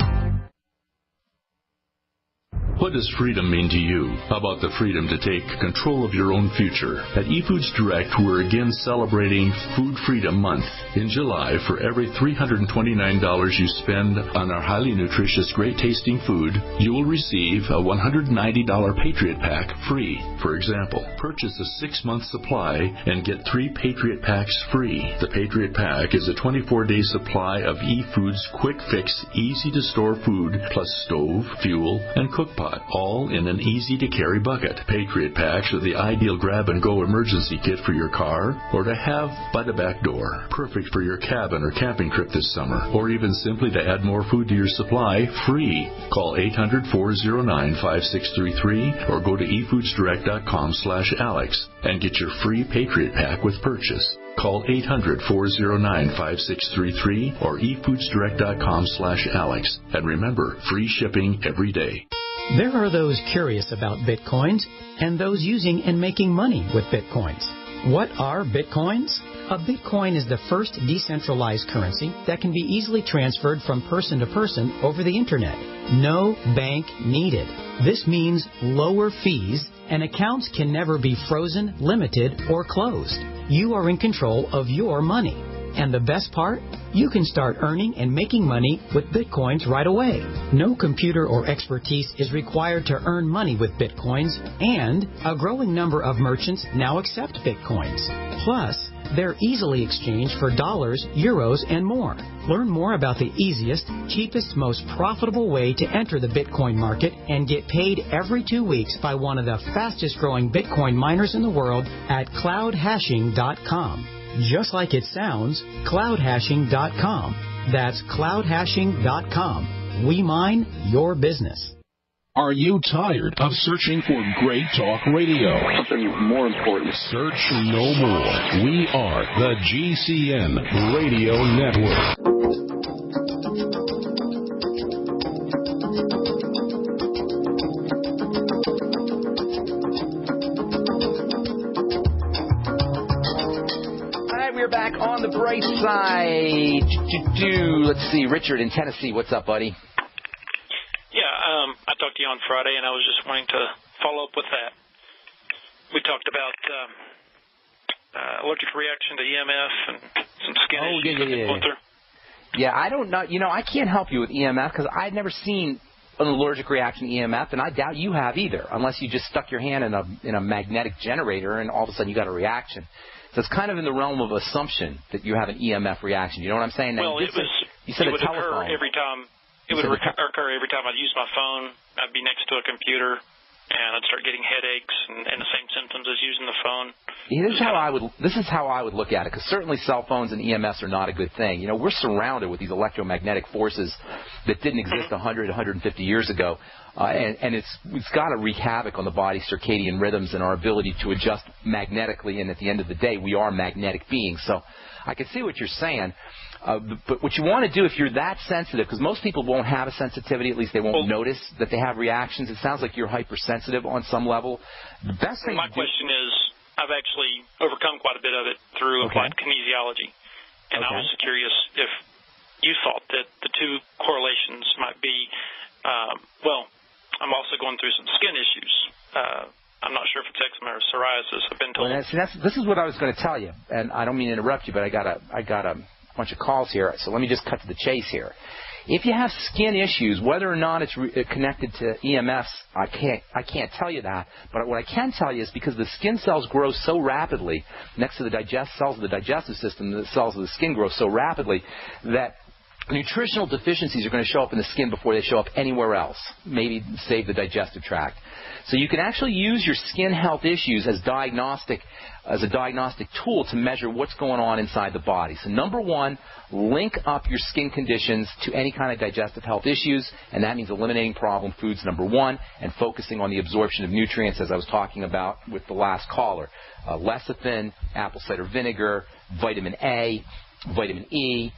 What does freedom mean to you? How about the freedom to take control of your own future? At eFoods Direct, we're again celebrating Food Freedom Month. In July, for every $329 you spend on our highly nutritious, great-tasting food, you will receive a $190 Patriot Pack free. For example, purchase a 6-month supply and get 3 Patriot Packs free. The Patriot Pack is a 24-day supply of eFoods quick-fix, easy-to-store food, plus stove, fuel, and cook pot. spot, all in an easy-to-carry bucket. Patriot Packs are the ideal grab-and-go emergency kit for your car or to have by the back door. Perfect for your cabin or camping trip this summer, or even simply to add more food to your supply free. Call 800-409-5633 or go to efoodsdirect.com/Alex and get your free Patriot Pack with purchase. Call 800-409-5633 or efoodsdirect.com/Alex. And remember, free shipping every day. There are those curious about Bitcoins and those using and making money with Bitcoins. What are Bitcoins? A Bitcoin is the first decentralized currency that can be easily transferred from person to person over the Internet. No bank needed. This means lower fees, and accounts can never be frozen, limited, or closed. You are in control of your money. And the best part? You can start earning and making money with Bitcoins right away. No computer or expertise is required to earn money with Bitcoins, and a growing number of merchants now accept Bitcoins. Plus, they're easily exchanged for dollars, euros, and more. Learn more about the easiest, cheapest, most profitable way to enter the Bitcoin market and get paid every 2 weeks by one of the fastest growing Bitcoin miners in the world at cloudhashing.com. Just like it sounds, cloudhashing.com. That's cloudhashing.com. We mine your business. Are you tired of searching for great talk radio? Something more important. Search no more. We are the GCN Radio Network. We're back on the bright side. Let's see, Richard in Tennessee. What's up, buddy? I talked to you on Friday, and I was just wanting to follow up with that. We talked about allergic reaction to EMF and some skin issues. Yeah, I don't know. You know, I can't help you with EMF because I've never seen an allergic reaction to EMF, and I doubt you have either, unless you just stuck your hand in a magnetic generator and all of a sudden you got a reaction. So it's kind of in the realm of assumption that you have an EMF reaction. You know what I'm saying? Well, you said it would occur every time. It would occur every time I'd use my phone. I'd be next to a computer, and I'd start getting headaches and the same symptoms as using the phone. Yeah, this is how I would look at it, because certainly cell phones and EMFs are not a good thing. You know, we're surrounded with these electromagnetic forces that didn't exist 100, 150 years ago, and it's got to wreak havoc on the body's circadian rhythms and our ability to adjust magnetically. And at the end of the day, we are magnetic beings. So I can see what you're saying. But what you want to do if you're that sensitive, because most people won't have a sensitivity, at least they won't notice that they have reactions. It sounds like you're hypersensitive on some level. The best thing. My question is, I've actually overcome quite a bit of it through applied kinesiology, and I was curious if you thought that the two correlations might be. Well, I'm also going through some skin issues. I'm not sure if it's eczema or psoriasis. I've been told. Well, this is what I was going to tell you, and I don't mean to interrupt you, but I got a bunch of calls here, so let me just cut to the chase here. If you have skin issues, whether or not it's connected to EMFs, I can't tell you that. But what I can tell you is because the skin cells grow so rapidly next to the cells of the digestive system, the cells of the skin grow so rapidly that nutritional deficiencies are going to show up in the skin before they show up anywhere else, maybe save the digestive tract. So you can actually use your skin health issues as a diagnostic tool to measure what's going on inside the body. So number one, link up your skin conditions to any kind of digestive health issues, and that means eliminating problem foods, number one, and focusing on the absorption of nutrients, as I was talking about with the last caller. Lecithin, apple cider vinegar, vitamin A, vitamin E,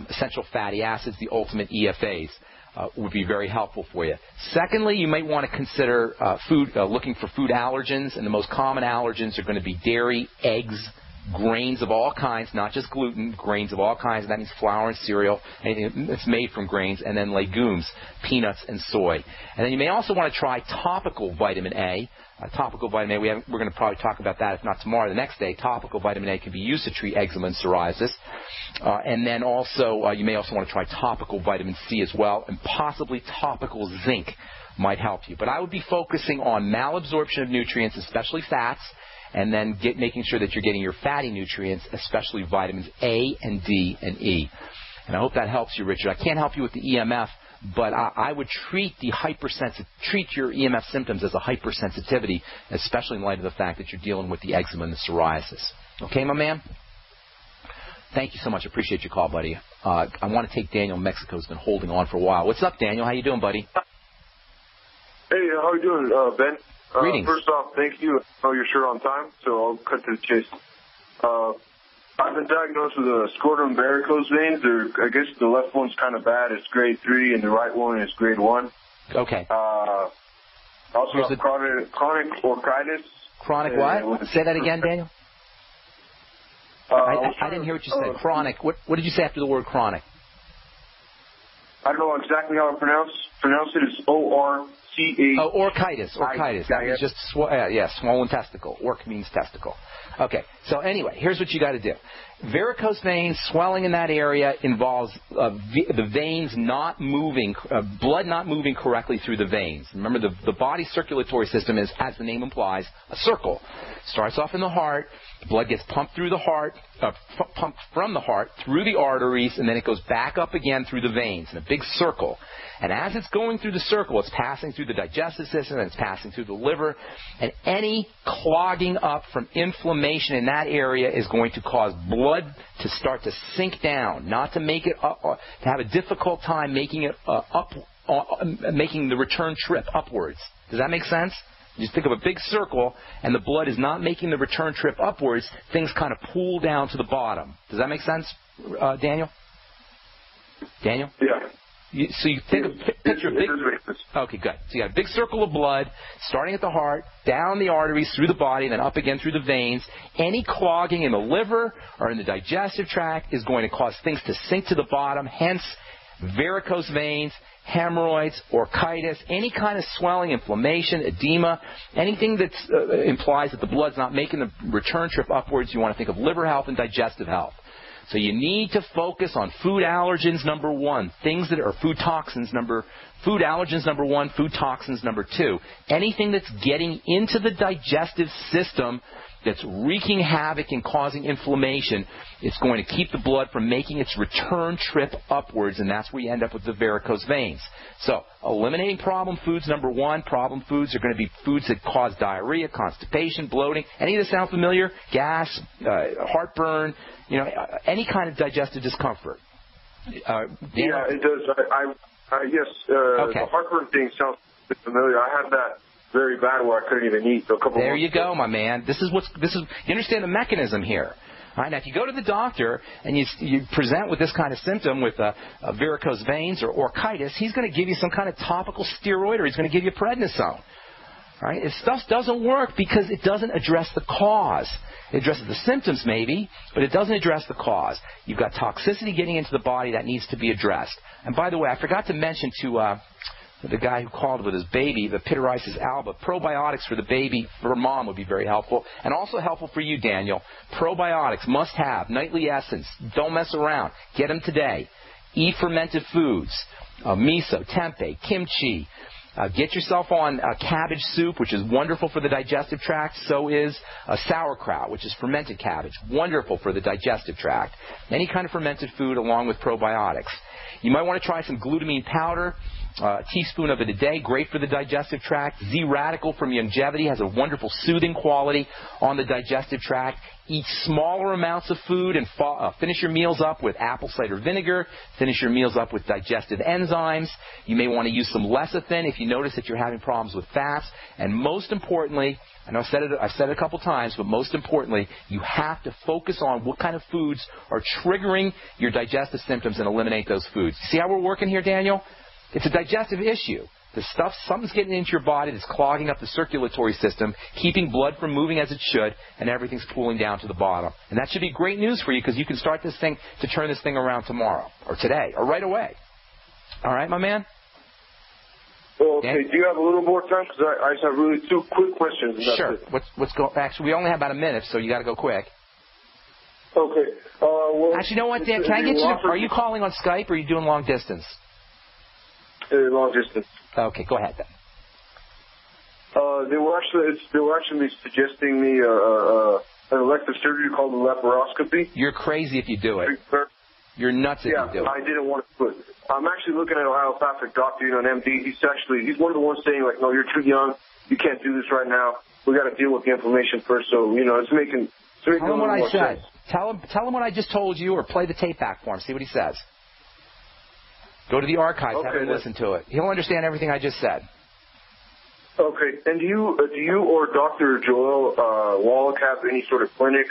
essential fatty acids, the ultimate EFAs. Would be very helpful for you. Secondly, you might want to consider looking for food allergens, and the most common allergens are going to be dairy, eggs, grains of all kinds, not just gluten, grains of all kinds. That means flour and cereal, anything that's made from grains, and then legumes, peanuts and soy. And then you may also want to try topical vitamin A. Topical vitamin A, we're going to probably talk about that, if not tomorrow, the next day. Topical vitamin A can be used to treat eczema and psoriasis. And then also, you may also want to try topical vitamin C as well, and possibly topical zinc might help you. But I would be focusing on malabsorption of nutrients, especially fats, and then making sure that you're getting your fatty nutrients, especially vitamins A and D and E. And I hope that helps you, Richard. I can't help you with the EMF, But I would treat your EMF symptoms as a hypersensitivity, especially in light of the fact that you're dealing with the eczema and the psoriasis. Okay, my man? Thank you so much. I appreciate your call, buddy. I want to take Daniel in Mexico, who's been holding on for a while. What's up, Daniel? How you doing, buddy? Hey, how you doing, Ben? Greetings. First off, thank you. I know you're sure on time, so I'll cut to the chase. I've been diagnosed with a scrotum varicose veins. I guess the left one's kind of bad. It's grade 3, and the right one is grade 1. Okay. Also have chronic orchitis. Chronic what? Say that again, Daniel. I didn't hear what you said. Chronic. What did you say after the word chronic? I don't know exactly how to pronounce it. It's O-R-C-H. Oh, orchitis. Orchitis. That means just swollen testicle. Orc means testicle. Okay. So anyway, here's what you got to do. Varicose veins, swelling in that area involves the veins not moving, blood not moving correctly through the veins. Remember, the body's circulatory system is, as the name implies, a circle. Starts off in the heart. Blood gets pumped through the heart, pumped from the heart through the arteries, and then it goes back up again through the veins in a big circle. And as it's going through the circle, it's passing through the digestive system, and it's passing through the liver. And any clogging up from inflammation in that area is going to cause blood to start to sink down, not to make it up, to have a difficult time making it making the return trip upwards. Does that make sense? You just think of a big circle, and the blood is not making the return trip upwards. Things kind of pool down to the bottom. Does that make sense, Daniel? Daniel? Yeah. So you picture a big... Okay, good. So you got a big circle of blood starting at the heart, down the arteries, through the body, and then up again through the veins. Any clogging in the liver or in the digestive tract is going to cause things to sink to the bottom, hence varicose veins, hemorrhoids, orchitis, any kind of swelling, inflammation, edema, anything that implies that the blood's not making the return trip upwards. You want to think of liver health and digestive health. So you need to focus on food allergens, number 1. Things that are food allergens, number 1, food toxins, number 2. Anything that's getting into the digestive system that's wreaking havoc and causing inflammation, it's going to keep the blood from making its return trip upwards, and that's where you end up with the varicose veins. So eliminating problem foods, number 1. Problem foods are going to be foods that cause diarrhea, constipation, bloating. Any of this sound familiar? Gas, heartburn, any kind of digestive discomfort. Yeah, it does. Yes, okay. The heartburn thing sounds familiar. I had that very bad where I couldn't even eat for a couple There months you go, my man. This is you understand the mechanism here. All right, now if you go to the doctor and you present with this kind of symptom with varicose veins or orchitis, he's going to give you some kind of topical steroid, or he's going to give you prednisone. All right, this stuff doesn't work because it doesn't address the cause. It addresses the symptoms maybe, but it doesn't address the cause. You've got toxicity getting into the body that needs to be addressed. And by the way, I forgot to mention to the guy who called with his baby, the pityriasis alba, probiotics for the baby, for mom would be very helpful, and also helpful for you, Daniel. Probiotics, must have, nightly essence. Don't mess around. Get them today. Eat fermented foods, miso, tempeh, kimchi. Get yourself on cabbage soup, which is wonderful for the digestive tract. So is sauerkraut, which is fermented cabbage. Wonderful for the digestive tract. Any kind of fermented food along with probiotics. You might want to try some glutamine powder. A teaspoon of it a day, great for the digestive tract. Z-Radical from Youngevity has a wonderful soothing quality on the digestive tract. Eat smaller amounts of food and finish your meals up with apple cider vinegar. Finish your meals up with digestive enzymes. You may want to use some lecithin if you notice that you're having problems with fats. And most importantly, I know I've said it a couple times, but most importantly, you have to focus on what kind of foods are triggering your digestive symptoms and eliminate those foods. See how we're working here, Daniel? It's a digestive issue. Something's getting into your body that's clogging up the circulatory system, keeping blood from moving as it should, and everything's pooling down to the bottom. And that should be great news for you because you can start to turn this thing around tomorrow, or today, or right away. All right, my man? Well, okay. Do you have a little more time? Because I just have really 2 quick questions. Sure. Actually, we only have about a minute, so you got to go quick. Okay. Well, actually, you know what, Dan? Can I get you? Are you calling on Skype or are you doing long distance? Long distance. Okay, go ahead then. They were actually suggesting me an elective surgery called a laparoscopy. You're crazy if you do it. You're nuts if you do. I didn't want to put. I'm actually looking at an allopathic doctor, an MD. He's one of the ones saying, like, no, you're too young. You can't do this right now. We got to deal with the inflammation first. So, it's making Tell him what I said. Sense. Tell him what I just told you, or play the tape back for him. See what he says. Go to the archives, have him listen to it. He'll understand everything I just said. Okay. And do you or Dr. Joel Wallach have any sort of clinic?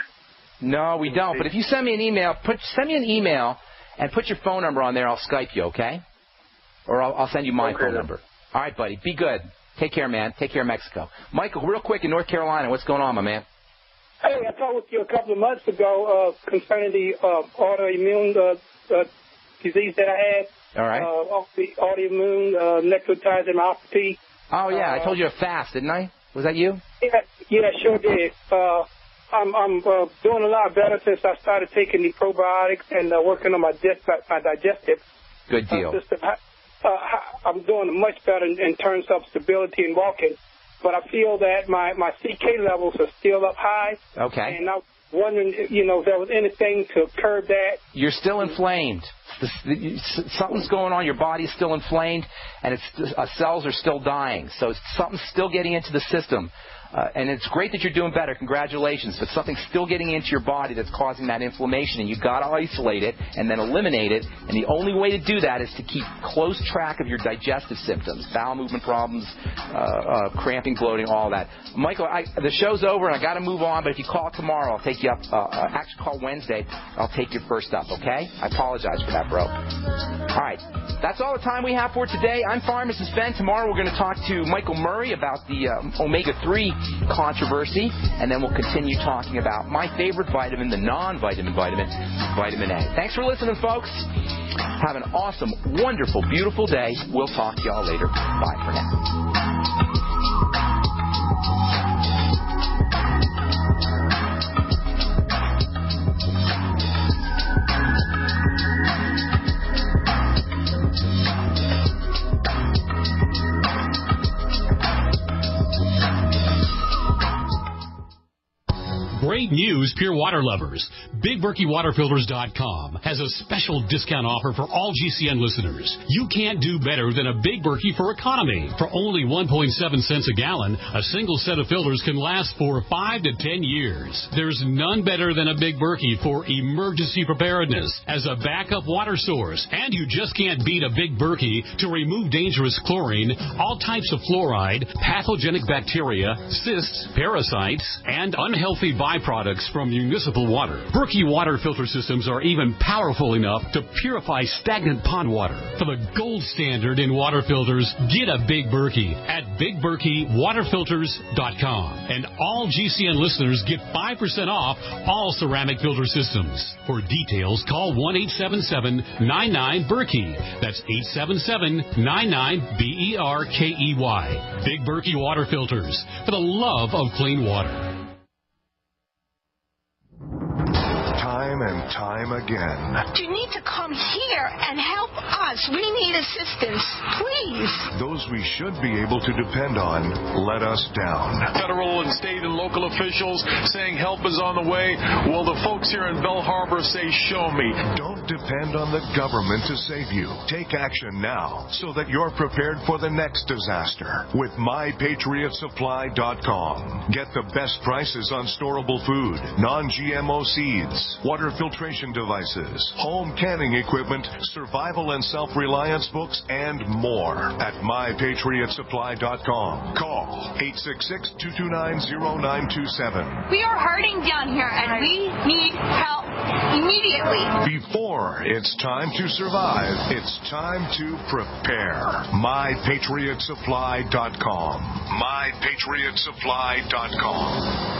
No, we don't. But if you send me an email, send me an email and put your phone number on there. I'll Skype you, okay? Or I'll send you my phone number. All right, buddy. Be good. Take care, man. Take care of Mexico. Michael, real quick in North Carolina, what's going on, my man? Hey, I talked with you a couple of months ago concerning the autoimmune disease that I had. All right. The autoimmune necrotizomyopathy. Oh, yeah. I told you to fast, didn't I? Was that you? Yeah, sure did. I'm doing a lot better since I started taking the probiotics and working on my digestive Good deal. system. I'm doing much better in terms of stability and walking, but I feel that my CK levels are still up high. Okay. And I'm wondering, if there was anything to curb that. You're still inflamed. Something's going on. Your body's still inflamed, and cells are still dying. So something's still getting into the system. And it's great that you're doing better. Congratulations. But something's still getting into your body that's causing that inflammation, and you've got to isolate it and then eliminate it. And the only way to do that is to keep close track of your digestive symptoms, bowel movement problems, cramping, bloating, all that. Michael, the show's over, and I got to move on. But if you call tomorrow, I'll take you up. Actually, call Wednesday. I'll take you first up, okay? I apologize for that, bro. All right. That's all the time we have for today. I'm Pharmacist Ben. Tomorrow we're going to talk to Michael Murray about the omega-3 controversy, and then we'll continue talking about my favorite vitamin, the non-vitamin vitamin, vitamin A. Thanks for listening, folks. Have an awesome, wonderful, beautiful day. We'll talk to y'all later. Bye for now. Great news, pure water lovers. BigBerkeyWaterFilters.com has a special discount offer for all GCN listeners. You can't do better than a Big Berkey for economy. For only 1.7 cents a gallon, a single set of filters can last for 5 to 10 years. There's none better than a Big Berkey for emergency preparedness as a backup water source. And you just can't beat a Big Berkey to remove dangerous chlorine, all types of fluoride, pathogenic bacteria, cysts, parasites, and unhealthy byproducts from municipal water. Berkey water filter systems are even powerful enough to purify stagnant pond water. For the gold standard in water filters, get a Big Berkey at BigBerkeyWaterFilters.com. And all GCN listeners get 5% off all ceramic filter systems. For details, call 1-877-99-BERKEY. That's 877-99-BERKEY. Big Berkey Water Filters, for the love of clean water. Time and time again. You need to come here and help us. We need assistance, please. Those we should be able to depend on let us down. Federal and state and local officials saying help is on the way. Well, the folks here in Bell Harbor say, show me. Don't depend on the government to save you. Take action now so that you're prepared for the next disaster with MyPatriotSupply.com. Get the best prices on storable food, non-GMO seeds, water filtration devices, home canning equipment, survival and self-reliance books, and more at MyPatriotSupply.com. Call 866-229-0927. We are hurting down here, and we need help immediately. Before it's time to survive, it's time to prepare. MyPatriotSupply.com. MyPatriotSupply.com.